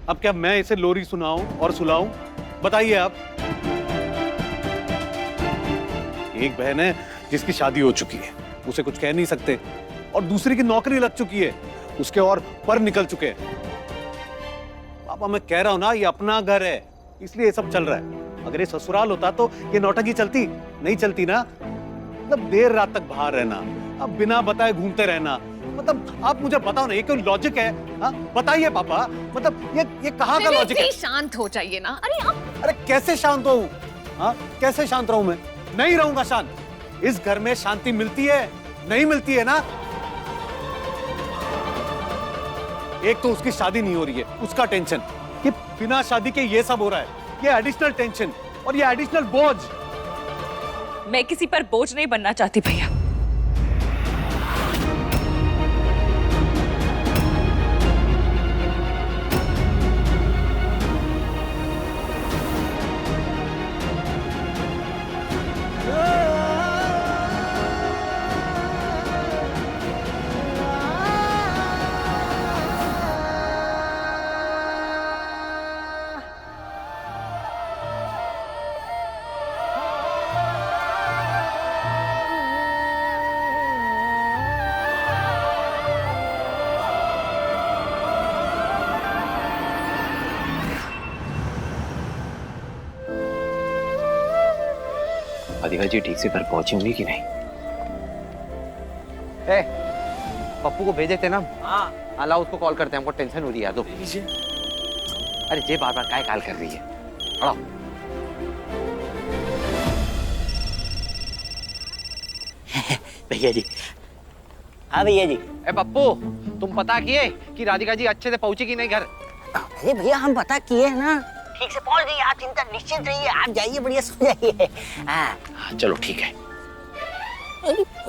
अब क्या मैं इसे लोरी सुनाऊं और सुलाऊं? बताइए आप। एक बहन है जिसकी शादी हो चुकी है, उसे कुछ कह नहीं सकते, और दूसरी की नौकरी लग चुकी है, उसके और पर निकल चुके हैं। पापा मैं कह रहा हूं ना, ये अपना घर है, इसलिए ये सब चल रहा है। अगर ये ससुराल होता तो ये नौटंकी चलती नहीं चलती ना। मतलब देर रात तक बाहर रहना, अब बिना बताए घूमते रहना, मतलब आप मुझे बताओ ना, ये कोई लॉजिक है? हाँ बताइए पापा, मतलब ये कहाँ का लॉजिक है? शांत हो जाइए ना। अरे कैसे शांत रहूं? हाँ कैसे शांत रहूं? मैं नहीं रहूंगा शांत। इस घर में शांति मिलती है? नहीं मिलती है ना। एक तो उसकी शादी नहीं हो रही है, उसका टेंशन, कि बिना शादी के ये सब हो रहा है, ये एडिशनल टेंशन और ये एडिशनल बोझ। मैं किसी पर बोझ नहीं बनना चाहती भैया। राधिका जी ठीक से घर पहुंची होंगी कि नहीं? ए, पप्पू को भेजे थे ना? हाँ। अलाउ उसको कॉल करते हैं, हमको टेंशन हो रही है। दो अरे जे बार बार काय कॉल कर रही है? अड़ो। भैया जी। हाँ भैया जी। ए पप्पू, तुम पता किए कि राधिका जी अच्छे से पहुंची कि नहीं घर? अरे भैया हम पता किए हैं ना, ठीक से पहुंच गई। आप चिंता निश्चिंत रहिए, आप जाइए, बढ़िया सो जाइए। हाँ चलो ठीक है।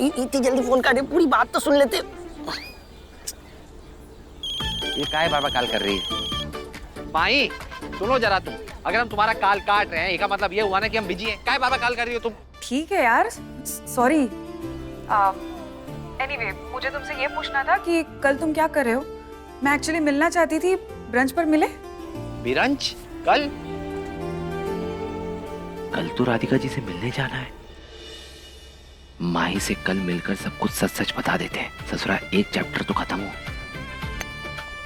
इतनी जल्दी फोन काटे, पूरी बात तो सुन लेते। ये काय बार बार कॉल कर रही है? माई सुनो जरा तुम, अगर हम तुम्हारा कॉल काट रहे हैं, इसका मतलब ये हुआ ना कि हम बिजी हैं। काय बार बार कॉल कर रही हो तुम? ठीक है यार, सॉरी। एनीवे, मुझे तुमसे ये पूछना था कि कल तुम क्या कर रहे हो? मैं एक्चुअली मिलना चाहती थी, ब्रंच पर मिले? बिरंच? कल? कल तो राधिका जी से मिलने जाना है। माही से कल मिलकर सब कुछ सच सच बता देते हैं, ससुरा एक चैप्टर तो खत्म हो।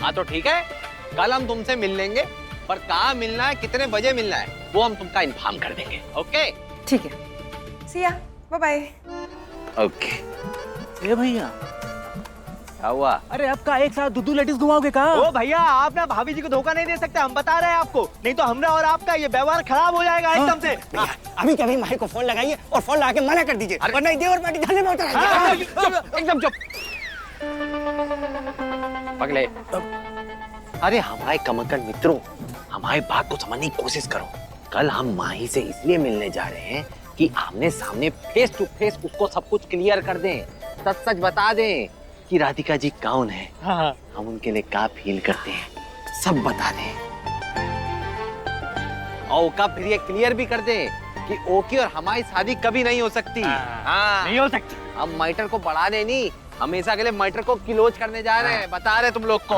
हाँ तो ठीक है, कल हम तुमसे मिल लेंगे, पर कहाँ मिलना है, कितने बजे मिलना है, वो हम तुमका इन्फॉर्म कर देंगे। ओके ठीक है, सी या, बाय बाय। ओके। ए भैया, क्या हुआ? अरे आपका एक साथ दुदू लेडीज घुमाओगे कहाँ? ओ भैया, आप ना भाभी जी को धोखा नहीं दे सकते, हम बता रहे हैं आपको, नहीं तो हमरा और आपका ये व्यवहार खराब हो जाएगा एकदम से। अभी कभी माही को फोन लगाइए और फोन लगा के मना कर दीजिए, वरना देवर पार्टी धरने में उतर। एकदम चुप। पगले, अरे हमारे कमकन मित्रों, हमारी बात को समझने की कोशिश करो। कल हम माही से इसलिए मिलने जा रहे हैं कि आमने सामने फेस टू फेस उसको सब कुछ क्लियर कर दें, सच सच बता दें कि राधिका जी कौन है, हम उनके लिए क्या फील करते हैं, सब बता दें। और का फिर ये क्लियर भी कर दें कि ओकी और हमारी शादी कभी नहीं हो सकती। हाँ नहीं हो सकती। हम मैटर को बढ़ा देनी, हमेशा के लिए मैटर को क्लोज करने जा रहे हैं, बता रहे तुम लोग को।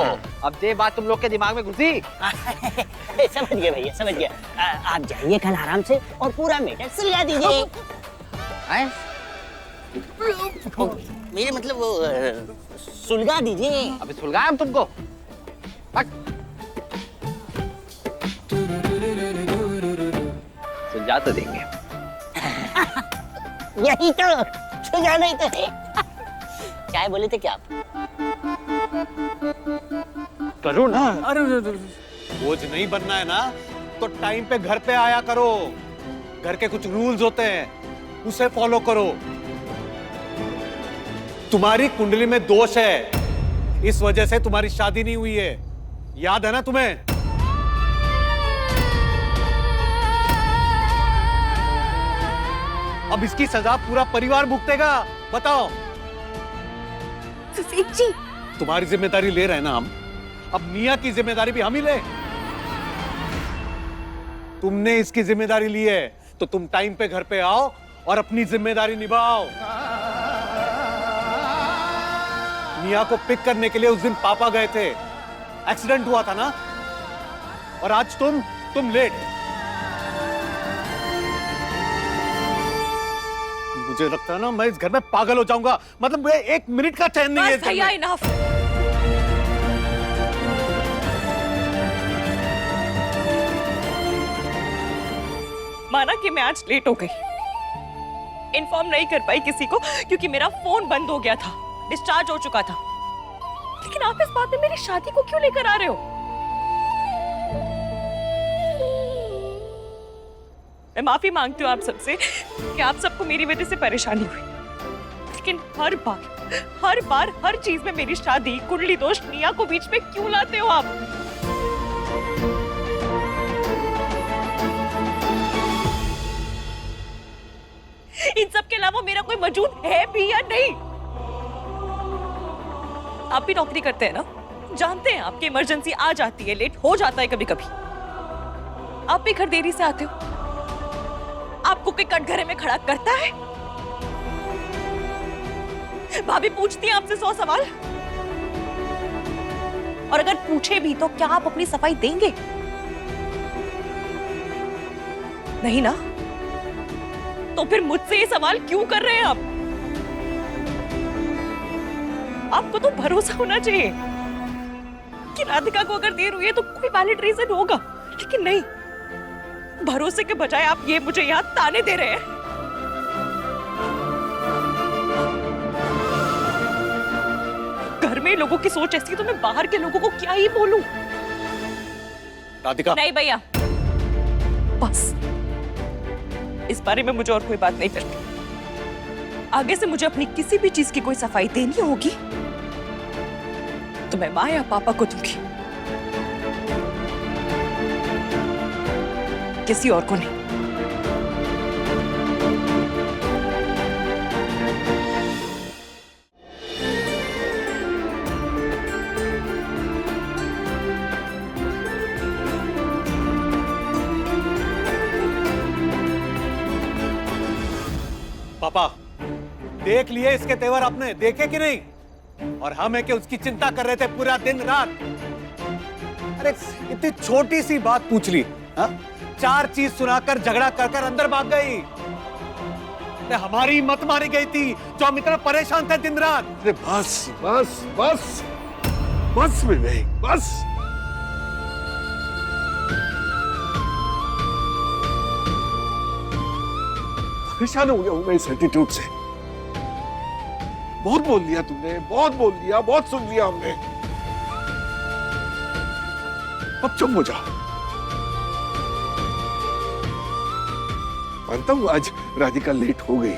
अब ये बात तुम लोग के दिमाग में घुसी? समझ गए भैया, समझ गया। आप जाइए कल आराम से और पूरा मैटर सुलझा दीजिए। मेरे मतलब वो सुलझा दीजिए। अभी सुलझाए हम तुमको? सुलझा तो देंगे। यही तो सुलझाना ही तो है। क्या बोले थे क्या आप? करूँ ना? अरे बोझ नहीं बनना है ना, तो टाइम पे घर पे आया करो। घर के कुछ रूल्स होते हैं, उसे फॉलो करो। तुम्हारी कुंडली में दोष है, इस वजह से तुम्हारी शादी नहीं हुई है, याद है ना तुम्हें? अब इसकी सजा पूरा परिवार भुगतेगा। बताओ। जी, तुम्हारी जिम्मेदारी ले रहे हैं ना हम, अब मियां की जिम्मेदारी भी हम ही ले। तुमने इसकी जिम्मेदारी ली है, तो तुम टाइम पे घर पे आओ और अपनी जिम्मेदारी निभाओ। मियां को पिक करने के लिए उस दिन पापा गए थे, एक्सीडेंट हुआ था ना, और आज तुम लेट। मुझे लगता है ना मैं इस घर में पागल हो जाऊंगा। मतलब मैं 1 मिनट का चैन नहीं है बस भैया, इनफ। माना कि मैं आज लेट हो गई, इन्फॉर्म नहीं कर पाई किसी को क्योंकि मेरा फोन बंद हो गया था, डिस्चार्ज हो चुका था। लेकिन आप इस बात में मेरी शादी को क्यों लेकर आ रहे हो? मैं माफी मांगती हूँ आप सबसे कि आप सबको मेरी वजह से परेशानी हुई, लेकिन हर बार हर चीज में मेरी शादी, कुंडली दोष, निया को बीच में क्यों लाते हो आप? इन सब के अलावा मेरा कोई वजूद है भी या नहीं? आप भी नौकरी करते हैं ना, जानते हैं आपकी इमरजेंसी आ जाती है, लेट हो जाता है कभी कभी। आप भी घर देरी से आते हो, आपको कोई कटघरे में खड़ा करता है? भाभी पूछती है आपसे 100 सवाल, और अगर पूछे भी तो क्या आप अपनी सफाई देंगे? नहीं ना? तो फिर मुझसे ये सवाल क्यों कर रहे हैं आप? आपको तो भरोसा होना चाहिए कि राधिका को अगर देर हुई है तो कोई वैलिड रीजन होगा, लेकिन नहीं, भरोसे के बजाय आप ये मुझे यहाँ ताने दे रहे हैं। घर में लोगों की सोच ऐसी, तो मैं बाहर के लोगों को क्या ही बोलूं? राधिका, नहीं भैया, बस इस बारे में मुझे और कोई बात नहीं करनी। आगे से मुझे अपनी किसी भी चीज की कोई सफाई देनी होगी तो मैं माँ या पापा को दूंगी, किसी और को नहीं। पापा देख लिए इसके तेवर आपने, देखे कि नहीं? और हम है कि उसकी चिंता कर रहे थे पूरा दिन रात। अरे इतनी छोटी सी बात पूछ ली, हा? 4 चीज सुनाकर झगड़ा कर अंदर भाग गई। अरे हमारी मत मारी गई थी जो हम इतना परेशान थे दिन रात। अरे बस बस बस बस विवेक, बस। परेशान हो गया हूं मैं इस एटीट्यूड से। बहुत बोल दिया तूने, बहुत बोल दिया, बहुत सुन लिया हमने। अब चुप हो जाओ। मानता हूं आज राधिका लेट हो गई,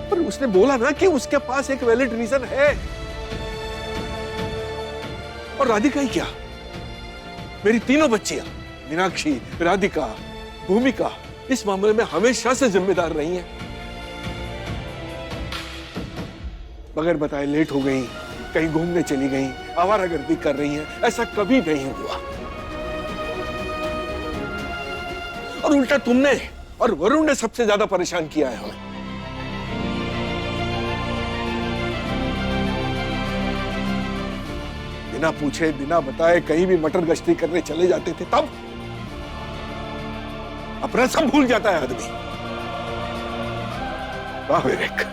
पर उसने बोला ना कि उसके पास एक वैलिड रीजन है। और राधिका ही क्या, मेरी तीनों बच्चियां मीनाक्षी, राधिका, भूमिका इस मामले में हमेशा से जिम्मेदार रही हैं। बगैर बताए लेट हो गई, कहीं घूमने चली गई, आवारागर्दी कर रही हैं, ऐसा कभी नहीं हुआ। और उल्टा तुमने और वरुण ने सबसे ज्यादा परेशान किया है हमें। बिना पूछे बिना बताए कहीं भी मटर गश्ती करने चले जाते थे, तब अपना सब भूल जाता है आदमी। वाह विवेक,